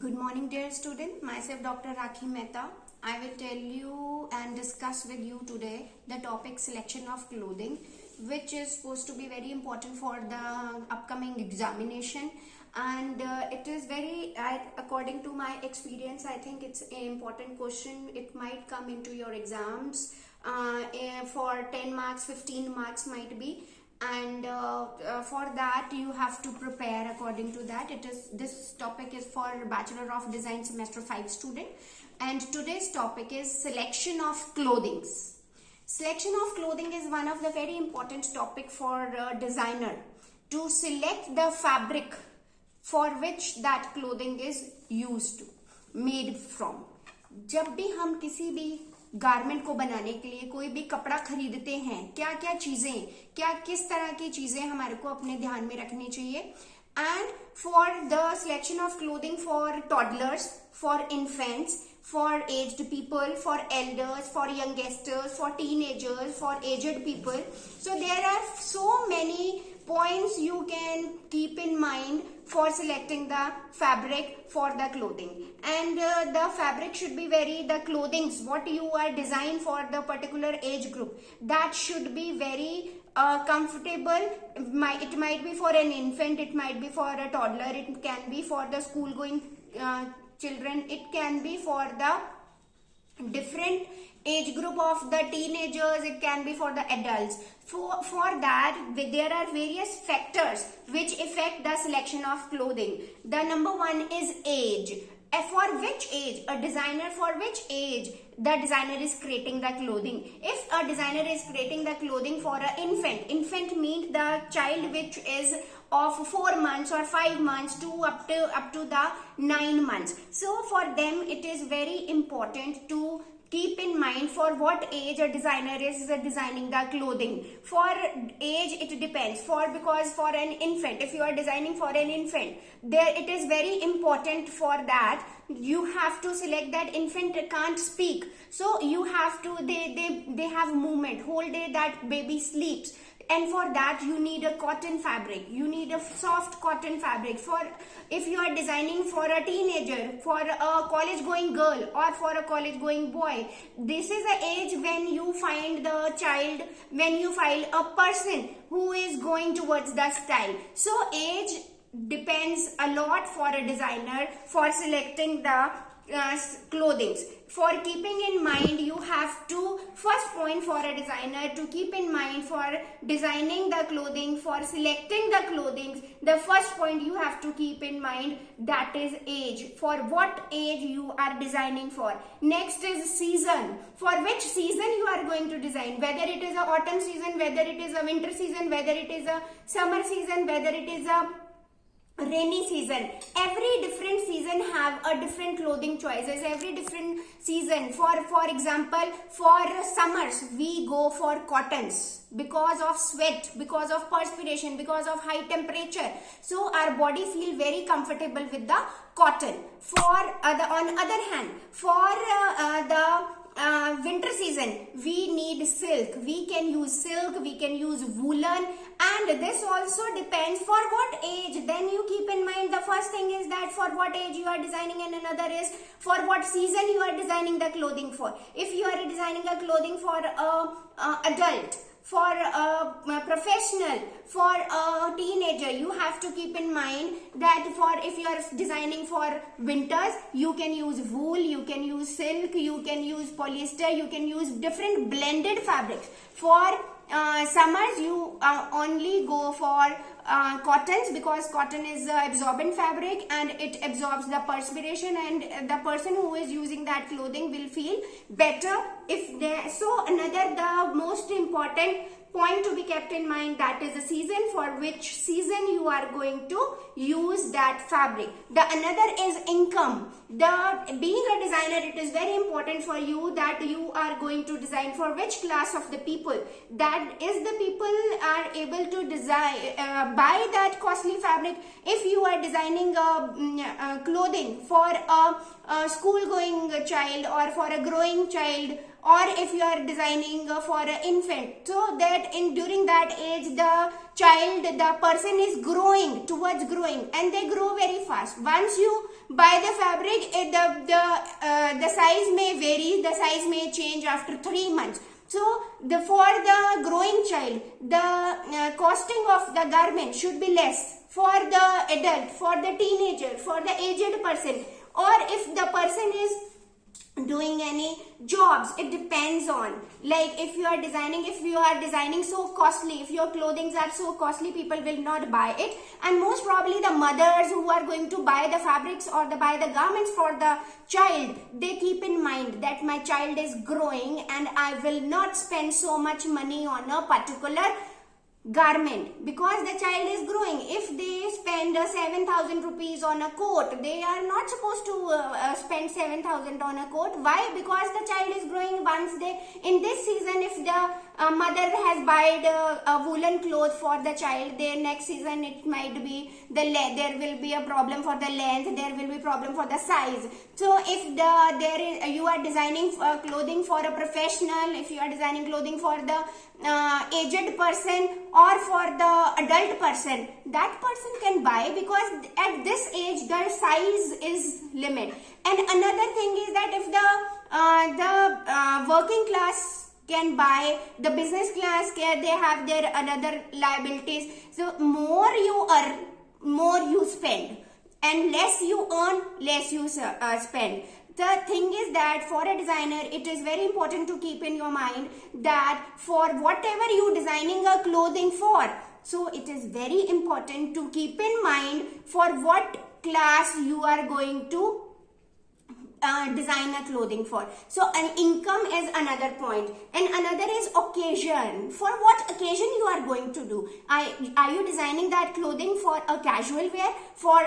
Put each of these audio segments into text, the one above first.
Good morning, dear student. Myself, Dr. Rakhi Mehta. I will tell you and discuss with you today the topic selection of clothing, which is supposed to be very important for the upcoming examination. And it is very, according to my experience, I think it's an important question. It might come into your exams for 10 marks, 15 marks might be. And for that you have to prepare according to that. This topic is for Bachelor of Design semester 5 student, and today's topic is selection of clothings. Selection of clothing is one of the very important topic for a designer, to select the fabric for which that clothing is used, made from. जब भी हम किसी भी garment को बनाने के लिए कोई भी कपड़ा खरीदते हैं, क्या क्या चीजें, किस तरह की चीजें हमारे को अपने ध्यान में रखनी चाहिए. And for the selection of clothing for toddlers, for infants, for aged people, for elders, for youngsters, for teenagers, for aged people. So there are so many points you can keep in mind for selecting the fabric for the clothing. And the fabric should be the clothings what you are designed for the particular age group, that should be very comfortable. It might be for an infant, it might be for a toddler, it can be for the school going children, it can be for the different age group of the teenagers, it can be for the adults. For that there are various factors which affect the selection of clothing. The number one is age. For which age, a designer, for which age the designer is creating the clothing. If a designer is creating the clothing for an infant means the child which is of 4 months or 5 months to up to the 9 months. So for them it is very important to keep in mind for what age a designer is designing the clothing. For age it depends, because for an infant, if you are designing for an infant, there it is very important for that you have to select that infant can't speak, so you have to, they have movement whole day, that baby sleeps, and for that you need a cotton fabric, you need a soft cotton fabric. For if you are designing for a teenager, for a college going girl, or for a college going boy, this is the age when you find the child, when you find a person who is going towards the style. So age depends a lot for a designer for selecting the clothing. For keeping in mind, you have to, first point for a designer to keep in mind for designing the clothing, for selecting the clothing, the first point you have to keep in mind, that is age. For what age you are designing for. Next is season. For which season you are going to design, whether it is a autumn season, whether it is a winter season, whether it is a summer season, whether it is a rainy season. Every different season have a different clothing choices. Every different season, for example, for summers we go for cottons because of sweat, because of perspiration, because of high temperature, so our body feel very comfortable with the cotton. On other hand, for the winter season we need silk, we can use silk, we can use woolen, and this also depends for what age. Then you keep in mind, the first thing is that for what age you are designing, and another is for what season you are designing the clothing for. If you are designing a clothing for adult, for a professional, for a teenager, you have to keep in mind that for if you are designing for winters, you can use wool, you can use silk, you can use polyester, you can use different blended fabrics. For summers you only go for cottons, because cotton is absorbent fabric and it absorbs the perspiration, and the person who is using that clothing will feel better if they. So another, the most important point to be kept in mind, that is the season, for which season you are going to use that fabric. The another is income. Being a designer, it is very important for you that you are going to design for which class of the people. That is, the people are able to design buy that costly fabric. If you are designing clothing for a school going child or for a growing child, or if you are designing for an infant, so that during that age the person is growing towards growing, and they grow very fast. Once you buy the fabric, the size may vary, the size may change after 3 months. So for the growing child, the costing of the garment should be less. For the adult, for the teenager, for the aged person, or if the person is doing any jobs, it depends on, like if you are designing so costly, if your clothing are so costly, people will not buy it. And most probably the mothers who are going to buy the fabrics or buy the garments for the child, they keep in mind that my child is growing and I will not spend so much money on a particular garment because the child is growing. If they spend 7,000 rupees on a coat, they are not supposed to spend 7,000 on a coat. Why? Because the child is growing. Once they, in this season, if the mother has bought a woolen cloth for the child, then next season it might be there will be a problem for the length, there will be problem for the size. So if you are designing clothing for a professional, if you are designing clothing for the aged person or for the adult person, that person can buy, because at this age their size is limit. And another thing is that if the working class can buy, the business class they have their another liabilities. So more you earn, more you spend, and less you earn, less you spend. The thing is that for a designer, it is very important to keep in your mind that for whatever you designing a clothing for, so it is very important to keep in mind for what class you are going to design a clothing for. So an income is another point, and another is occasion. For what occasion you are going to do? Are you designing that clothing for a casual wear, for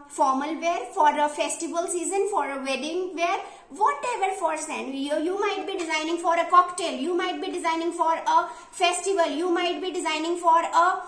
formal wear, for a festival season, for a wedding wear, whatever for send. You might be designing for a cocktail, you might be designing for a festival, you might be designing for a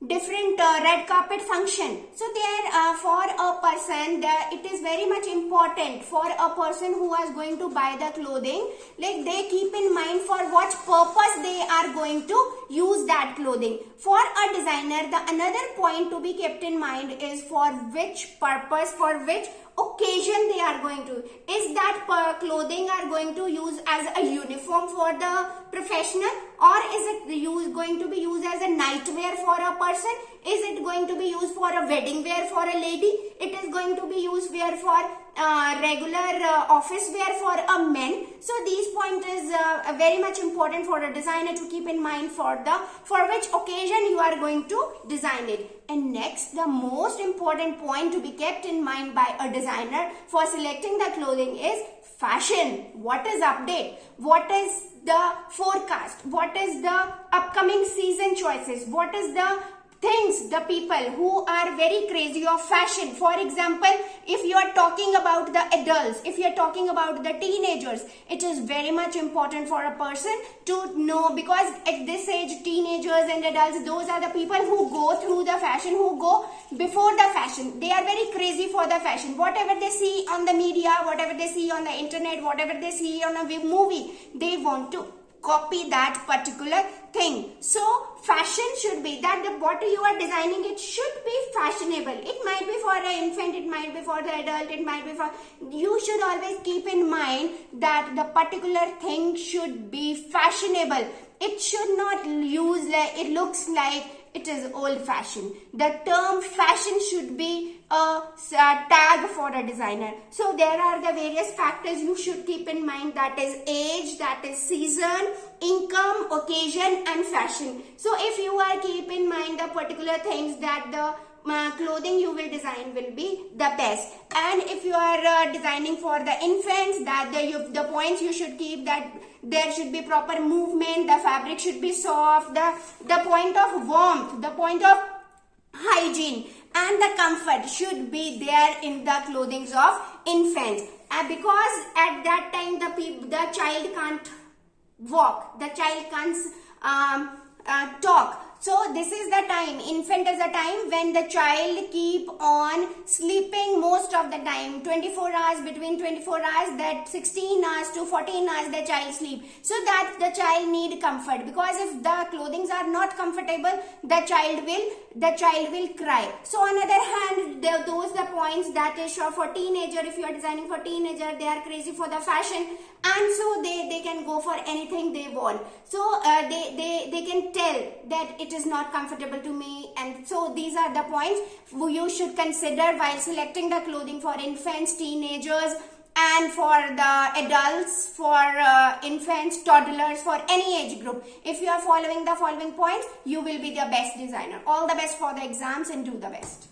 different red carpet function. So there for a person, it is very much important for a person who is going to buy the clothing, like they keep in mind for what purpose they are going to use that clothing. For a designer, the another point to be kept in mind is for which purpose, for which occasion they are going to. Is that clothing are going to use as a uniform for the professional, or is it going to be used as a night wear for a person? Is it going to be used for a wedding wear for a lady? It is going to be used wear for regular office wear for a men. So these point is very much important for a designer to keep in mind for which occasion you are going to design it. And next, the most important point to be kept in mind by a designer for selecting the clothing is fashion. What is update? What is the forecast? What is the upcoming season choices? What is the things, the people who are very crazy of fashion? For example, if you are talking about the adults, if you are talking about the teenagers, it is very much important for a person to know, because at this age, teenagers and adults, those are the people who go through the fashion, who go before the fashion. They are very crazy for the fashion. Whatever they see on the media, whatever they see on the internet, whatever they see on a movie, they want to copy that particular thing. So fashion should be that what you are designing, it should be fashionable. It might be for an infant, it might be for the adult, it might be for, you should always keep in mind that the particular thing should be fashionable. It should not use like it looks like it is old fashioned. The term fashion should be a tag for a designer. So there are the various factors you should keep in mind, that is age, that is season, income, occasion and fashion. So if you are keep in mind the particular things, that the clothing you will design will be the best. And if you are designing for the infants, that the points you should keep, that there should be proper movement, the fabric should be soft, the point of warmth, the point of hygiene and the comfort should be there in the clothing of infants. Because at that time the child can't walk, the child can't talk. So this is the time, infant is the time when the child keep on sleeping most of the time, 24 hours, between 24 hours, that 16 hours to 14 hours the child sleep. So that the child need comfort, because if the clothings are not comfortable, the child will cry. So on other hand, those the points that is sure for teenager, if you are designing for teenager, they are crazy for the fashion, and so they can go for anything they want. So they can tell that it is not comfortable to me, and so these are the points you should consider while selecting the clothing for infants, teenagers, and for the adults, for infants, toddlers, for any age group. If you are following the following points, you will be the best designer. All the best for the exams and do the best.